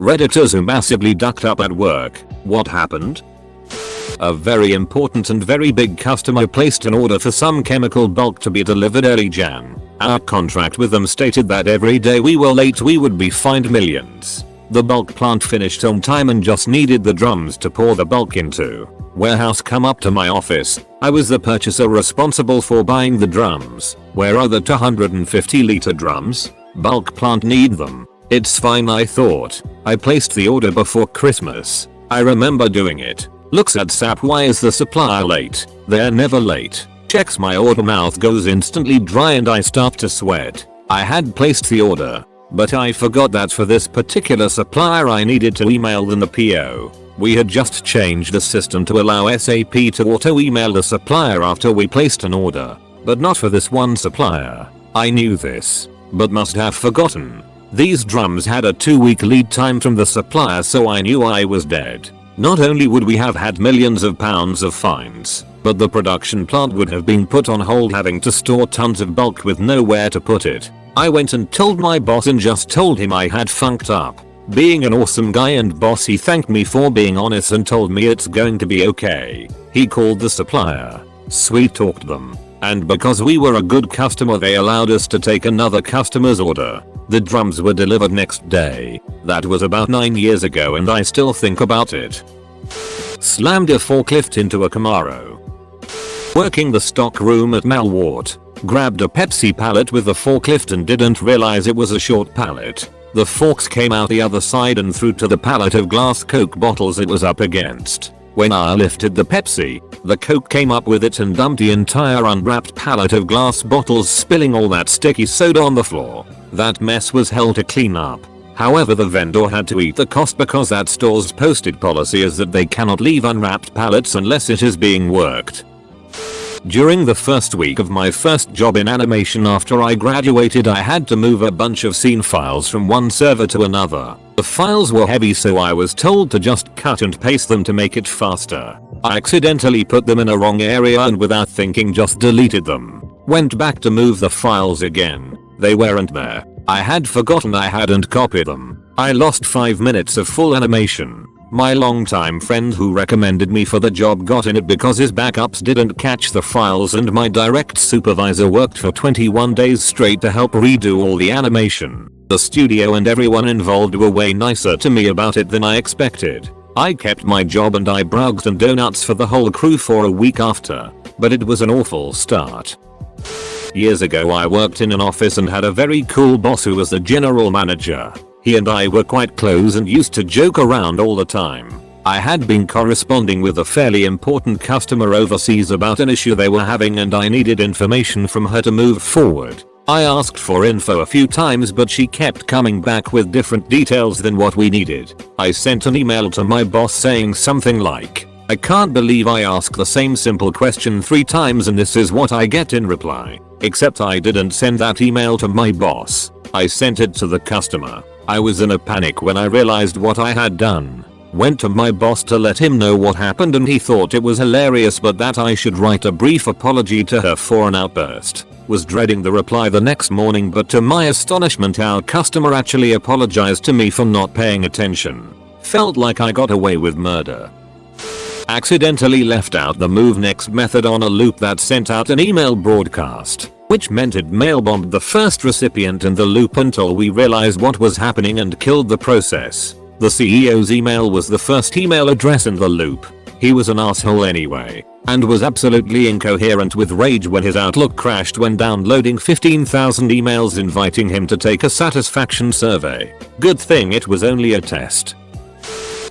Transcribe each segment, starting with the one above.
Redditors who massively ducked up at work. What happened? A very important and very big customer placed an order for some chemical bulk to be delivered early Jan. Our contract with them stated that every day we were late we would be fined millions. The bulk plant finished on time and just needed the drums to pour the bulk into. Warehouse come up to my office. I was the purchaser responsible for buying the drums. Where are the 250 liter drums? Bulk plant need them. It's fine, I thought. I placed the order before Christmas. I remember doing it. Looks at SAP, why is the supplier late? They're never late. Checks my order, mouth goes instantly dry and I start to sweat. I had placed the order, but I forgot that for this particular supplier I needed to email them the PO. We had just changed the system to allow SAP to auto email the supplier after we placed an order, but not for this one supplier. I knew this, but must have forgotten. These drums had a 2-week lead time from the supplier, so I knew I was dead. Not only would we have had millions of pounds of fines, but the production plant would have been put on hold, having to store tons of bulk with nowhere to put it. I went and told my boss and just told him I had funked up. Being an awesome guy and boss, he thanked me for being honest and told me it's going to be okay. He called the supplier, sweet talked them, and because we were a good customer they allowed us to take another customer's order. The drums were delivered next day. That was about 9 years ago and I still think about it. Slammed a forklift into a Camaro. Working the stock room at Malwart. Grabbed a Pepsi pallet with the forklift and didn't realize it was a short pallet. The forks came out the other side and through to the pallet of glass Coke bottles it was up against. When I lifted the Pepsi, the Coke came up with it and dumped the entire unwrapped pallet of glass bottles, spilling all that sticky soda on the floor. That mess was hell to clean up. However, the vendor had to eat the cost because that store's posted policy is that they cannot leave unwrapped pallets unless it is being worked. During the first week of my first job in animation after I graduated, I had to move a bunch of scene files from one server to another. The files were heavy, so I was told to just cut and paste them to make it faster. I accidentally put them in a wrong area and without thinking just deleted them. Went back to move the files again. They weren't there. I had forgotten I hadn't copied them. I lost 5 minutes of full animation. My longtime friend who recommended me for the job got in it because his backups didn't catch the files, and my direct supervisor worked for 21 days straight to help redo all the animation. The studio and everyone involved were way nicer to me about it than I expected. I kept my job and I bragged and donuts for the whole crew for a week after, but it was an awful start. Years ago I worked in an office and had a very cool boss who was the general manager. He and I were quite close and used to joke around all the time. I had been corresponding with a fairly important customer overseas about an issue they were having and I needed information from her to move forward. I asked for info a few times but she kept coming back with different details than what we needed. I sent an email to my boss saying something like, "I can't believe I asked the same simple question 3 times and this is what I get in reply." Except I didn't send that email to my boss. I sent it to the customer. I was in a panic when I realized what I had done. Went to my boss to let him know what happened and he thought it was hilarious but that I should write a brief apology to her for an outburst. Was dreading the reply the next morning, but to my astonishment our customer actually apologized to me for not paying attention. Felt like I got away with murder. Accidentally left out the move next method on a loop that sent out an email broadcast, which meant it mail bombed the first recipient in the loop until we realized what was happening and killed the process. The CEO's email was the first email address in the loop. He was an asshole anyway, and was absolutely incoherent with rage when his Outlook crashed when downloading 15,000 emails inviting him to take a satisfaction survey. Good thing it was only a test.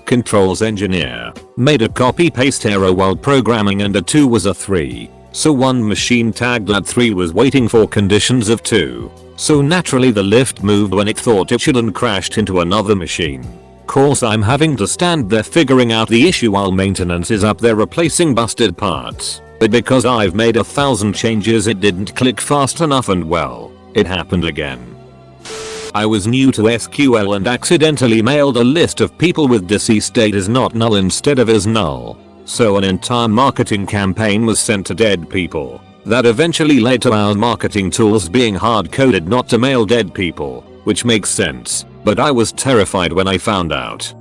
Controls engineer. Made a copy paste error while programming and a 2 was a 3. So one machine tagged at 3 was waiting for conditions of 2. So naturally the lift moved when it thought it should and crashed into another machine. Course I'm having to stand there figuring out the issue while maintenance is up there replacing busted parts. But because I've made 1,000 changes it didn't click fast enough and well, it happened again. I was new to SQL and accidentally mailed a list of people with deceased date as not null instead of as null. So an entire marketing campaign was sent to dead people. That eventually led to our marketing tools being hard coded not to mail dead people. which makes sense, but I was terrified when I found out.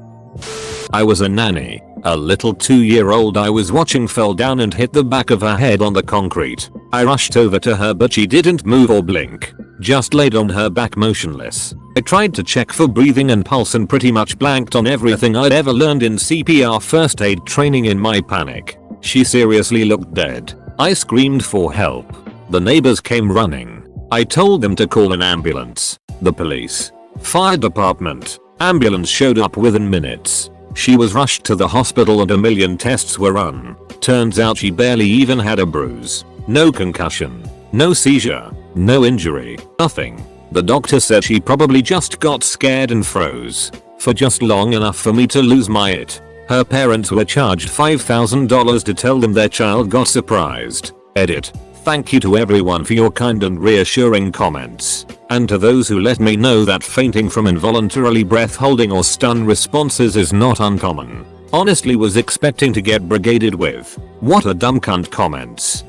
I was a nanny. A little 2-year-old I was watching fell down and hit the back of her head on the concrete. I rushed over to her but she didn't move or blink, just laid on her back motionless. I tried to check for breathing and pulse and pretty much blanked on everything I'd ever learned in CPR first aid training in my panic. She seriously looked dead. I screamed for help. The neighbors came running. I told them to call an ambulance. The police, fire department, ambulance showed up within minutes. She was rushed to the hospital and a million tests were run. Turns out she barely even had a bruise. No concussion. No seizure. No injury. Nothing. The doctor said she probably just got scared and froze. For just long enough for me to lose my it. Her parents were charged $5,000 to tell them their child got surprised. Edit. Thank you to everyone for your kind and reassuring comments. And to those who let me know that fainting from involuntarily breath holding or stun responses is not uncommon. Honestly was expecting to get brigaded with. What a dumb cunt comments.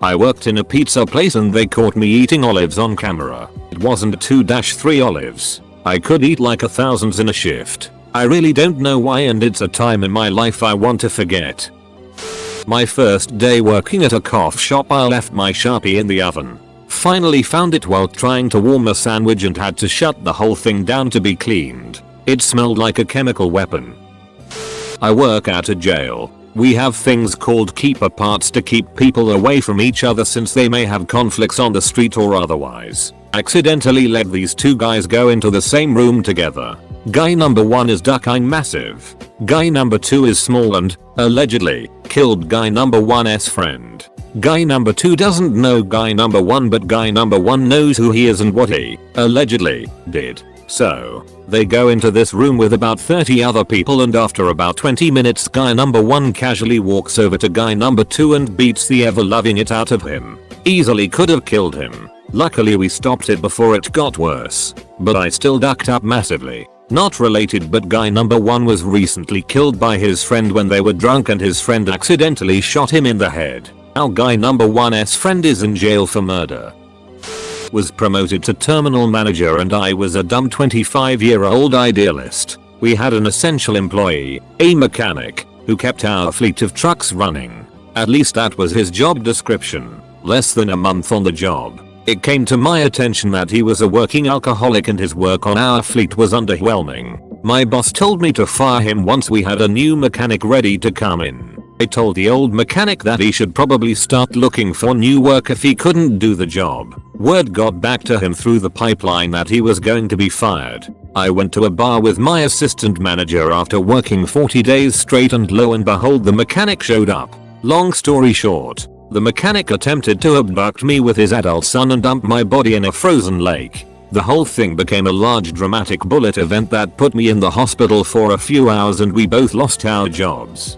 I worked in a pizza place and they caught me eating olives on camera. It wasn't 2-3 olives. I could eat like 1,000 in a shift. I really don't know why and it's a time in my life I want to forget. My first day working at a coffee shop, I left my Sharpie in the oven. Finally found it while trying to warm a sandwich and had to shut the whole thing down to be cleaned. It smelled like a chemical weapon. I work at a jail. We have things called keeper parts to keep people away from each other since they may have conflicts on the street or otherwise. Accidentally let these two guys go into the same room together. Guy number 1 is ducking massive. Guy number 2 is small and, allegedly, killed guy number 1's friend. Guy number 2 doesn't know guy number 1 but guy number 1 knows who he is and what he, allegedly, did. So, they go into this room with about 30 other people and after about 20 minutes guy number 1 casually walks over to guy number 2 and beats the ever-loving it out of him. Easily could have killed him. Luckily we stopped it before it got worse. But I still ducked up massively. Not related but guy number 1 was recently killed by his friend when they were drunk and his friend accidentally shot him in the head. Now guy number 1's friend is in jail for murder. Was promoted to terminal manager and I was a dumb 25-year-old idealist. We had an essential employee, a mechanic, who kept our fleet of trucks running. At least that was his job description. Less than a month on the job, it came to my attention that he was a working alcoholic and his work on our fleet was underwhelming. My boss told me to fire him once we had a new mechanic ready to come in. I told the old mechanic that he should probably start looking for new work if he couldn't do the job. Word got back to him through the pipeline that he was going to be fired. I went to a bar with my assistant manager after working 40 days straight and lo and behold the mechanic showed up. Long story short, the mechanic attempted to abduct me with his adult son and dump my body in a frozen lake. The whole thing became a large dramatic bullet event that put me in the hospital for a few hours and we both lost our jobs.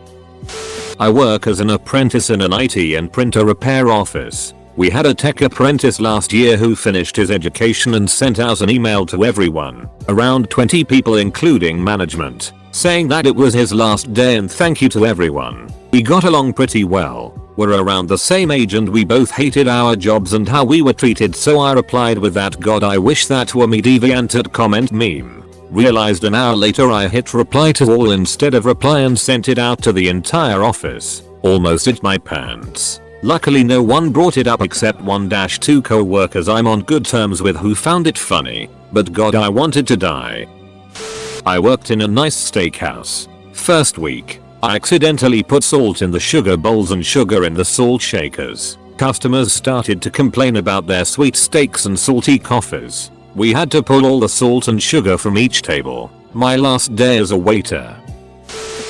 I work as an apprentice in an IT and printer repair office. We had a tech apprentice last year who finished his education and sent out an email to everyone, around 20 people including management, saying that it was his last day and thank you to everyone. We got along pretty well. We're around the same age and we both hated our jobs and how we were treated, so I replied with that "God I wish that were me" deviant comment meme. Realized an hour later I hit reply to all instead of reply and sent it out to the entire office. Almost hit my pants. Luckily no one brought it up except 1-2 co-workers I'm on good terms with who found it funny. But God I wanted to die. I worked in a nice steakhouse. First week, I accidentally put salt in the sugar bowls and sugar in the salt shakers. Customers started to complain about their sweet steaks and salty coffees. We had to pull all the salt and sugar from each table. My last day as a waiter.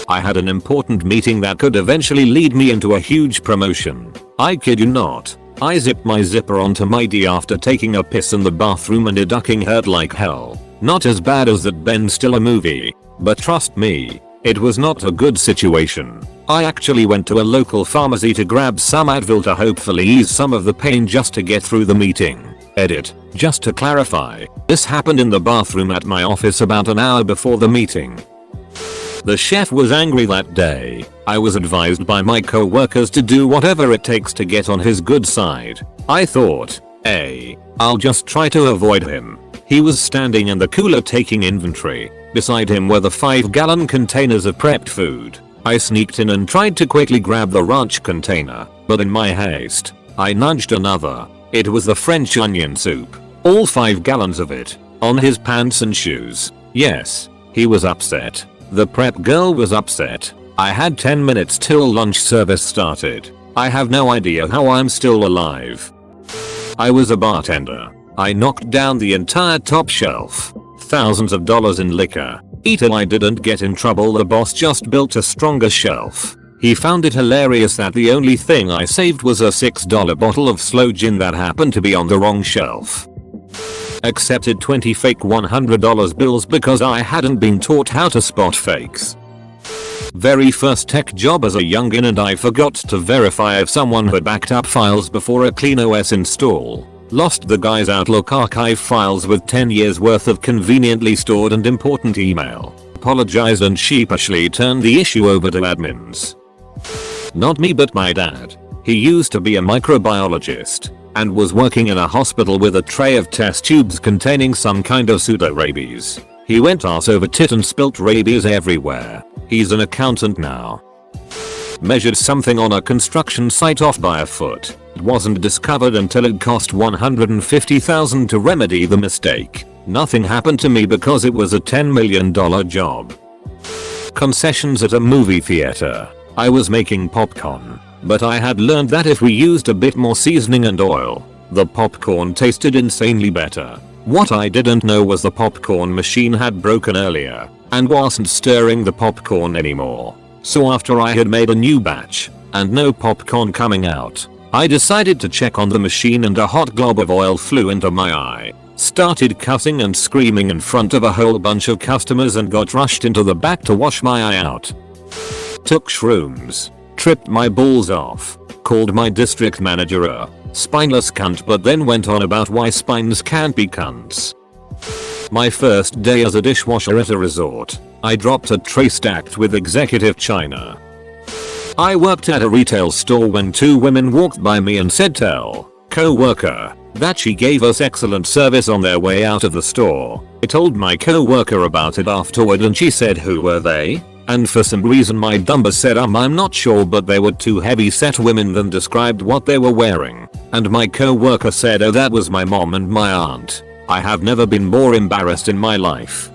I had an important meeting that could eventually lead me into a huge promotion. I kid you not. I zipped my zipper onto my D after taking a piss in the bathroom and it ducking hurt like hell. Not as bad as that Ben Stiller movie, but trust me, it was not a good situation. I actually went to a local pharmacy to grab some Advil to hopefully ease some of the pain just to get through the meeting. Edit. Just to clarify, this happened in the bathroom at my office about an hour before the meeting. The chef was angry that day. I was advised by my co-workers to do whatever it takes to get on his good side. I thought, I'll just try to avoid him. He was standing in the cooler taking inventory. Beside him were the 5-gallon containers of prepped food. I sneaked in and tried to quickly grab the ranch container, but in my haste, I nudged another. It was the French onion soup. All 5 gallons of it. On his pants and shoes. Yes, he was upset. The prep girl was upset. I had 10 minutes till lunch service started. I have no idea how I'm still alive. I was a bartender. I knocked down the entire top shelf. Thousands of dollars in liquor. Till I didn't get in trouble, the boss just built a stronger shelf. He found it hilarious that the only thing I saved was a $6 bottle of sloe gin that happened to be on the wrong shelf. Accepted 20 fake $100 bills because I hadn't been taught how to spot fakes. Very first tech job as a youngin, and I forgot to verify if someone had backed up files before a clean OS install. Lost the guy's Outlook archive files with 10 years worth of conveniently stored and important email. Apologized and sheepishly turned the issue over to admins. Not me, but my dad. He used to be a microbiologist and was working in a hospital with a tray of test tubes containing some kind of pseudo-rabies. He went ass over tit and spilt rabies everywhere. He's an accountant now. Measured something on a construction site off by a foot. It wasn't discovered until it cost $150,000 to remedy the mistake. Nothing happened to me because it was a $10 million job. Concessions at a movie theater. I was making popcorn, but I had learned that if we used a bit more seasoning and oil, the popcorn tasted insanely better. What I didn't know was the popcorn machine had broken earlier and wasn't stirring the popcorn anymore. So after I had made a new batch and no popcorn coming out, I decided to check on the machine, and a hot glob of oil flew into my eye. Started cussing and screaming in front of a whole bunch of customers and got rushed into the back to wash my eye out. Took shrooms. Tripped my balls off. Called my district manager a spineless cunt, but then went on about why spines can't be cunts. My first day as a dishwasher at a resort, I dropped a tray stacked with executive china. I worked at a retail store when 2 women walked by me and said tell co-worker that she gave us excellent service on their way out of the store. I told my co-worker about it afterward and she said who were they? And for some reason my dumber said I'm not sure, but they were 2 heavy set women, then described what they were wearing. And my co-worker said oh, that was my mom and my aunt. I have never been more embarrassed in my life.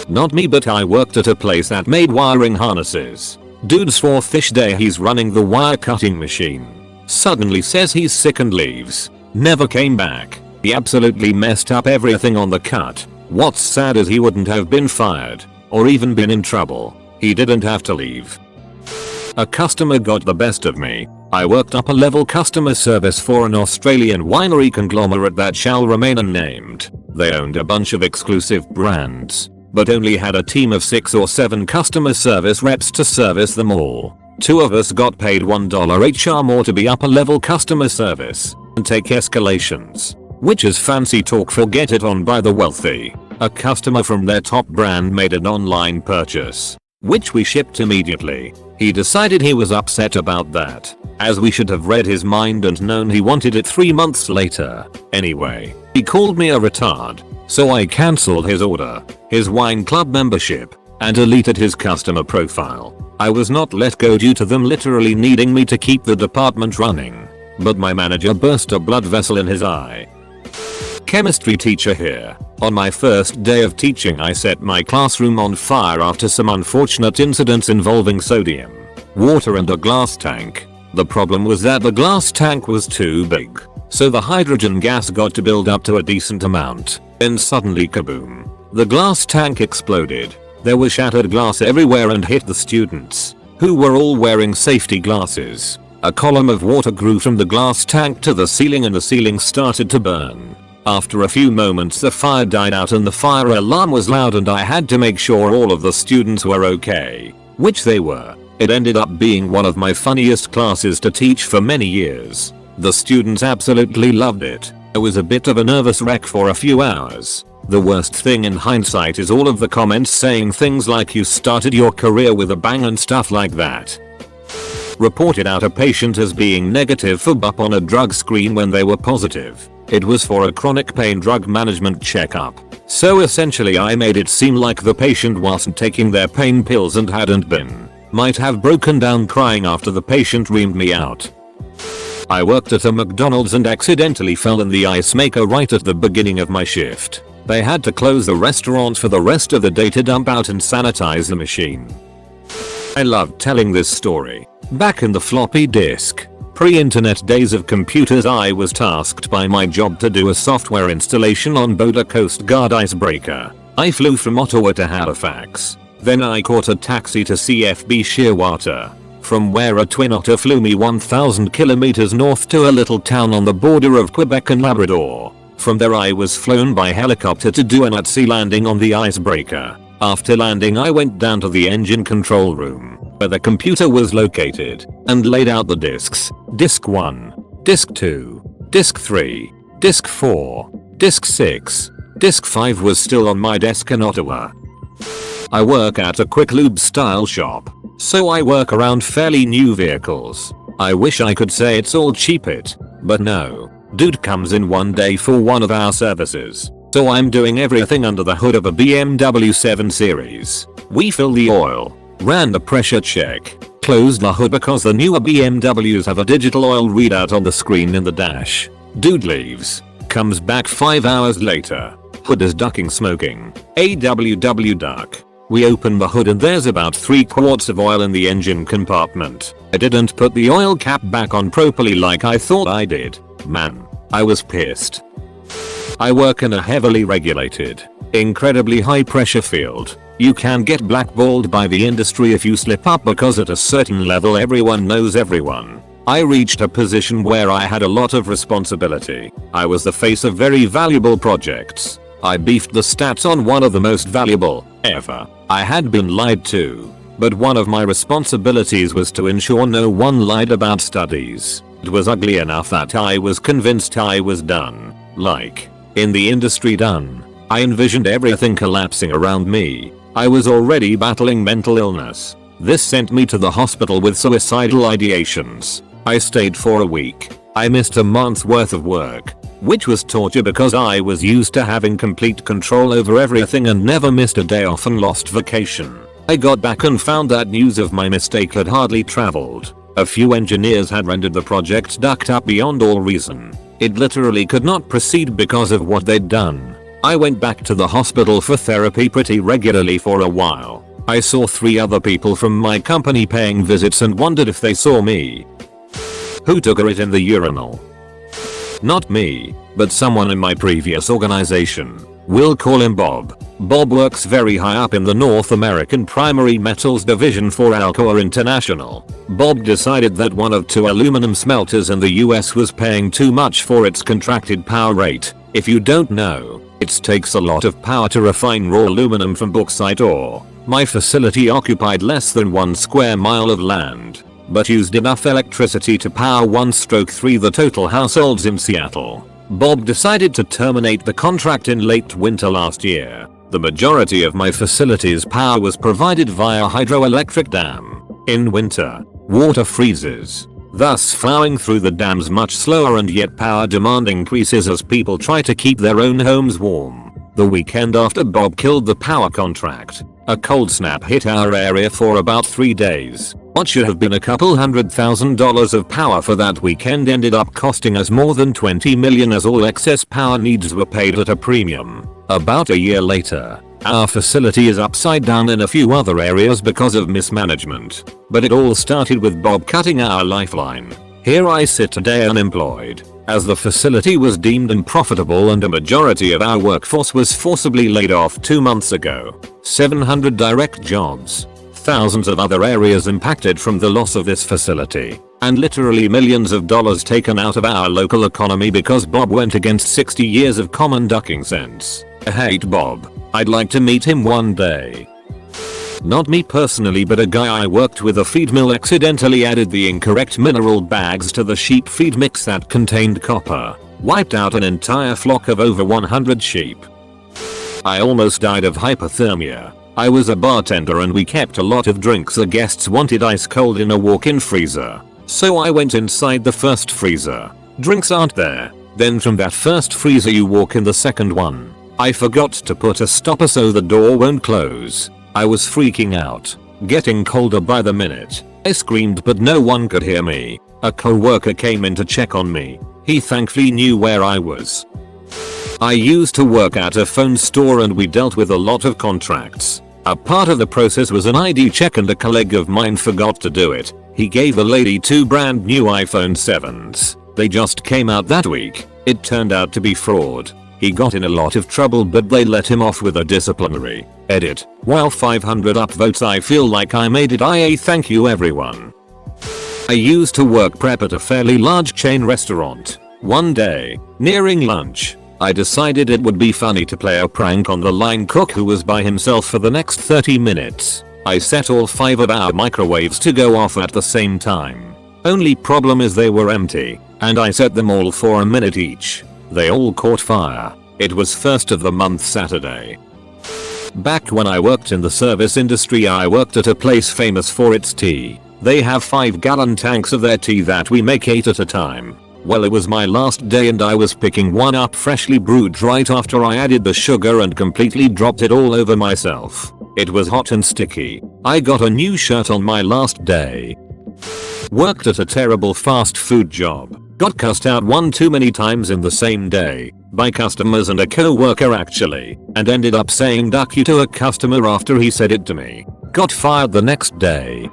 Not me, but I worked at a place that made wiring harnesses. Dude's 4th-ish day he's running the wire cutting machine. Suddenly says he's sick and leaves. Never came back. He absolutely messed up everything on the cut. What's sad is he wouldn't have been fired or even been in trouble. He didn't have to leave. A customer got the best of me. I worked upper level customer service for an Australian winery conglomerate that shall remain unnamed. They owned a bunch of exclusive brands, but only had a team of 6 or 7 customer service reps to service them all. 2 of us got paid $1 HR more to be upper level customer service and take escalations, which is fancy talk for get it on by the wealthy. A customer from their top brand made an online purchase, which we shipped immediately. He decided he was upset about that, as we should have read his mind and known he wanted it 3 months later. Anyway, he called me a retard, so I cancelled his order, his wine club membership, and deleted his customer profile. I was not let go due to them literally needing me to keep the department running, but my manager burst a blood vessel in his eye. Chemistry teacher here. On my first day of teaching I set my classroom on fire after some unfortunate incidents involving sodium, water and a glass tank. The problem was that the glass tank was too big, so the hydrogen gas got to build up to a decent amount. Then suddenly kaboom. The glass tank exploded. There was shattered glass everywhere and hit the students, who were all wearing safety glasses. A column of water grew from the glass tank to the ceiling and the ceiling started to burn. After a few moments the fire died out and the fire alarm was loud, and I had to make sure all of the students were okay, which they were. It ended up being one of my funniest classes to teach for many years. The students absolutely loved it. I was a bit of a nervous wreck for a few hours. The worst thing in hindsight is all of the comments saying things like you started your career with a bang and stuff like that. Reported out a patient as being negative for BUP on a drug screen when they were positive. It was for a chronic pain drug management checkup. So essentially I made it seem like the patient wasn't taking their pain pills and hadn't been. Might have broken down crying after the patient reamed me out. I worked at a McDonald's and accidentally fell in the ice maker right at the beginning of my shift. They had to close the restaurant for the rest of the day to dump out and sanitize the machine. I love telling this story. Back in the floppy disk, pre-internet days of computers, I was tasked by my job to do a software installation on Boulder Coast Guard icebreaker. I flew from Ottawa to Halifax. Then I caught a taxi to CFB Shearwater, from where a twin otter flew me 1,000 kilometers north to a little town on the border of Quebec and Labrador. From there I was flown by helicopter to do an at-sea landing on the icebreaker. After landing I went down to the engine control room, where the computer was located, and laid out the disks. Disk 1, Disk 2, Disk 3, Disk 4, Disk 6, Disk 5 was still on my desk in Ottawa. I work at a quick lube style shop, so I work around fairly new vehicles. I wish I could say it's all cheap but no. Dude comes in one day for one of our services. So I'm doing everything under the hood of a BMW 7 Series. We fill the oil, ran the pressure check, closed the hood because the newer BMWs have a digital oil readout on the screen in the dash. Dude leaves, comes back 5 hours later. Hood is ducking smoking. AWW duck. We open the hood and there's about 3 quarts of oil in the engine compartment. I didn't put the oil cap back on properly like I thought I did. Man, I was pissed. I work in a heavily regulated, incredibly high pressure field. You can get blackballed by the industry if you slip up because at a certain level everyone knows everyone. I reached a position where I had a lot of responsibility. I was the face of very valuable projects. I beefed the stats on one of the most valuable ever. I had been lied to, but one of my responsibilities was to ensure no one lied about studies. It was ugly enough that I was convinced I was done. Like, in the industry done. I envisioned everything collapsing around me. I was already battling mental illness. This sent me to the hospital with suicidal ideations. I stayed for a week. I missed a month's worth of work, which was torture because I was used to having complete control over everything and never missed a day off and lost vacation. I got back and found that news of my mistake had hardly traveled. A few engineers had rendered the project ducked up beyond all reason. It literally could not proceed because of what they'd done. I went back to the hospital for therapy pretty regularly for a while. I saw 3 other people from my company paying visits and wondered if they saw me. Who took it in the urinal? Not me, but someone in my previous organization. We'll call him Bob. Bob works very high up in the North American Primary Metals Division for Alcoa International. Bob decided that one of 2 aluminum smelters in the US was paying too much for its contracted power rate. If you don't know, it takes a lot of power to refine raw aluminum from bauxite ore. My facility occupied less than 1 square mile of land, but used enough electricity to power 1/3 the total households in Seattle. Bob decided to terminate the contract in late winter last year. The majority of my facility's power was provided via hydroelectric dam. In winter, water freezes, thus flowing through the dams much slower, and yet power demand increases as people try to keep their own homes warm. The weekend after Bob killed the power contract, a cold snap hit our area for about 3 days. What should have been a couple $100,000 of power for that weekend ended up costing us more than $20 million as all excess power needs were paid at a premium. About a year later, our facility is upside down in a few other areas because of mismanagement. But it all started with Bob cutting our lifeline. Here I sit today unemployed, as the facility was deemed unprofitable and a majority of our workforce was forcibly laid off 2 months ago. 700 direct jobs. Thousands of other areas impacted from the loss of this facility, and literally millions of dollars taken out of our local economy because Bob went against 60 years of common ducking sense. I hate Bob. I'd like to meet him one day. Not me personally, but a guy I worked with. A feed mill accidentally added the incorrect mineral bags to the sheep feed mix that contained copper. Wiped out an entire flock of over 100 sheep. I almost died of hypothermia. I was a bartender and we kept a lot of drinks the guests wanted ice cold in a walk-in freezer. So I went inside the first freezer. Drinks aren't there. Then from that first freezer you walk in the second one. I forgot to put a stopper so the door won't close. I was freaking out. Getting colder by the minute. I screamed but no one could hear me. A co-worker came in to check on me. He thankfully knew where I was. I used to work at a phone store and we dealt with a lot of contracts. A part of the process was an ID check and a colleague of mine forgot to do it. He gave a lady 2 brand new iPhone 7s. They just came out that week. It turned out to be fraud. He got in a lot of trouble but they let him off with a disciplinary. Edit. While 500 upvotes I feel like I made it. IA thank you everyone. I used to work prep at a fairly large chain restaurant. One day, nearing lunch, I decided it would be funny to play a prank on the line cook who was by himself for the next 30 minutes. I set all 5 of our microwaves to go off at the same time. Only problem is they were empty, and I set them all for a minute each. They all caught fire. It was first of the month Saturday. Back when I worked in the service industry I worked at a place famous for its tea. They have 5-gallon tanks of their tea that we make 8 at a time. Well it was my last day and I was picking one up freshly brewed right after I added the sugar and completely dropped it all over myself. It was hot and sticky. I got a new shirt on my last day. Worked at a terrible fast food job. Got cussed out one too many times in the same day. By customers and a co-worker actually. And ended up saying "duck you" to a customer after he said it to me. Got fired the next day.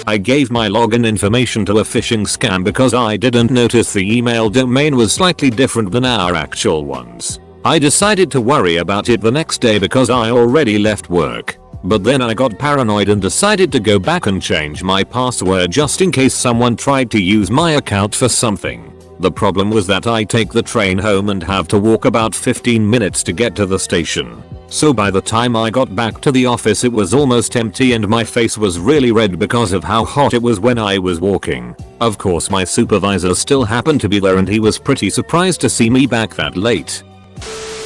I gave my login information to a phishing scam because I didn't notice the email domain was slightly different than our actual ones. I decided to worry about it the next day because I already left work. But then I got paranoid and decided to go back and change my password just in case someone tried to use my account for something. The problem was that I take the train home and have to walk about 15 minutes to get to the station. So by the time I got back to the office it was almost empty and my face was really red because of how hot it was when I was walking. Of course my supervisor still happened to be there and he was pretty surprised to see me back that late.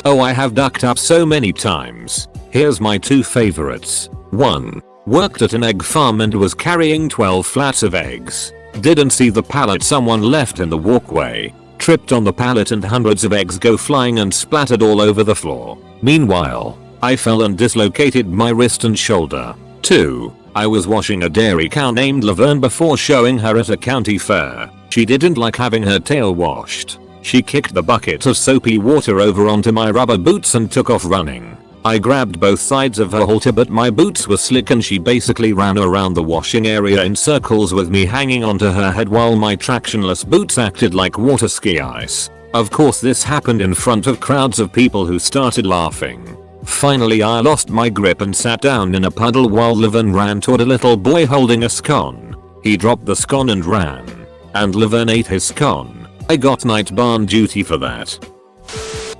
Oh, I have ducked up so many times. Here's my 2 favorites. 1. Worked at an egg farm and was carrying 12 flats of eggs. Didn't see the pallet someone left in the walkway. Tripped on the pallet and hundreds of eggs go flying and splattered all over the floor. Meanwhile, I fell and dislocated my wrist and shoulder. 2. I was washing a dairy cow named Laverne before showing her at a county fair. She didn't like having her tail washed. She kicked the bucket of soapy water over onto my rubber boots and took off running. I grabbed both sides of her halter but my boots were slick and she basically ran around the washing area in circles with me hanging onto her head while my tractionless boots acted like water ski ice. Of course this happened in front of crowds of people who started laughing. Finally I lost my grip and sat down in a puddle while Laverne ran toward a little boy holding a scone. He dropped the scone and ran. And Laverne ate his scone. I got night barn duty for that.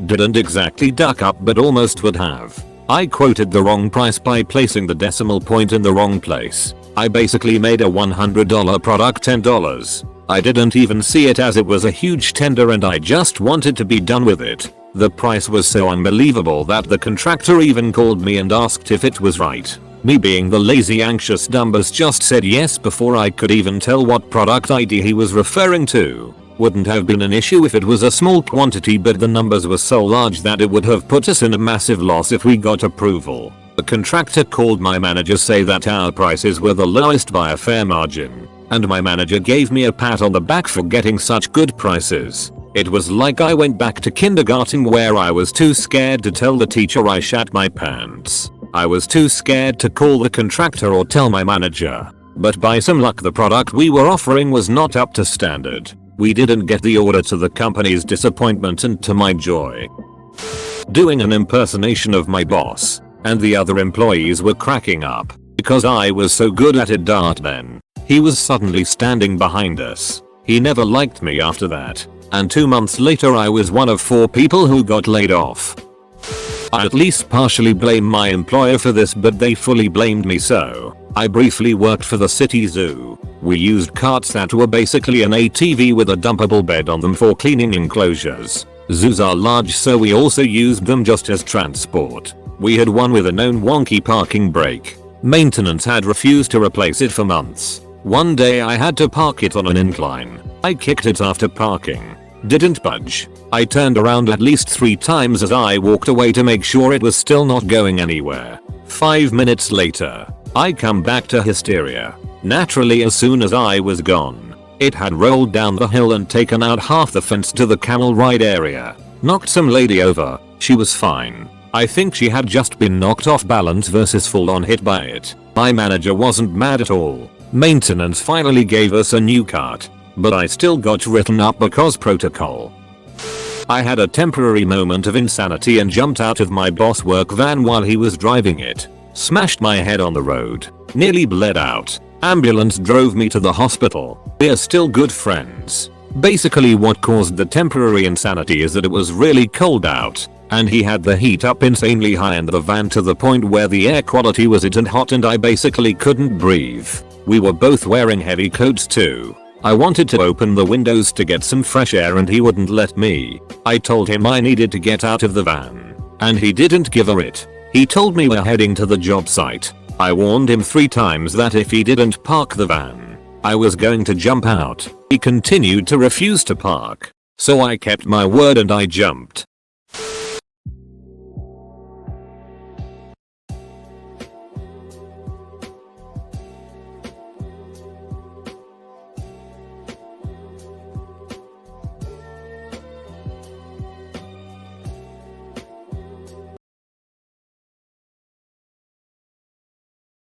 Didn't exactly duck up but almost would have. I quoted the wrong price by placing the decimal point in the wrong place. I basically made a $100 product $10. I didn't even see it as it was a huge tender and I just wanted to be done with it. The price was so unbelievable that the contractor even called me and asked if it was right. Me being the lazy anxious dumbus just said yes before I could even tell what product ID he was referring to. Wouldn't have been an issue if it was a small quantity but the numbers were so large that it would have put us in a massive loss if we got approval. The contractor called my manager say that our prices were the lowest by a fair margin. And my manager gave me a pat on the back for getting such good prices. It was like I went back to kindergarten where I was too scared to tell the teacher I shat my pants. I was too scared to call the contractor or tell my manager. But by some luck the product we were offering was not up to standard. We didn't get the order to the company's disappointment and to my joy. Doing an impersonation of my boss, and the other employees were cracking up because I was so good at it. Then he was suddenly standing behind us. He never liked me after that, and 2 months later I was one of 4 people who got laid off. I at least partially blame my employer for this but they fully blamed me so. I briefly worked for the city zoo. We used carts that were basically an ATV with a dumpable bed on them for cleaning enclosures. Zoos are large so we also used them just as transport. We had one with a known wonky parking brake. Maintenance had refused to replace it for months. One day I had to park it on an incline. I kicked it after parking. Didn't budge. I turned around at least 3 times as I walked away to make sure it was still not going anywhere. 5 minutes later, I come back to hysteria. Naturally, as soon as I was gone, it had rolled down the hill and taken out half the fence to the camel ride area. Knocked some lady over. She was fine. I think she had just been knocked off balance versus full on hit by it. My manager wasn't mad at all. Maintenance finally gave us a new cart, but I still got written up because protocol. I had a temporary moment of insanity and jumped out of my boss work van while he was driving it. Smashed my head on the road. Nearly bled out. Ambulance drove me to the hospital. We're still good friends. Basically what caused the temporary insanity is that it was really cold out, and he had the heat up insanely high in the van to the point where the air quality was it and hot and I basically couldn't breathe. We were both wearing heavy coats too. I wanted to open the windows to get some fresh air and he wouldn't let me. I told him I needed to get out of the van, and he didn't give a it. He told me we're heading to the job site. I warned him 3 times that if he didn't park the van, I was going to jump out. He continued to refuse to park. So I kept my word and I jumped.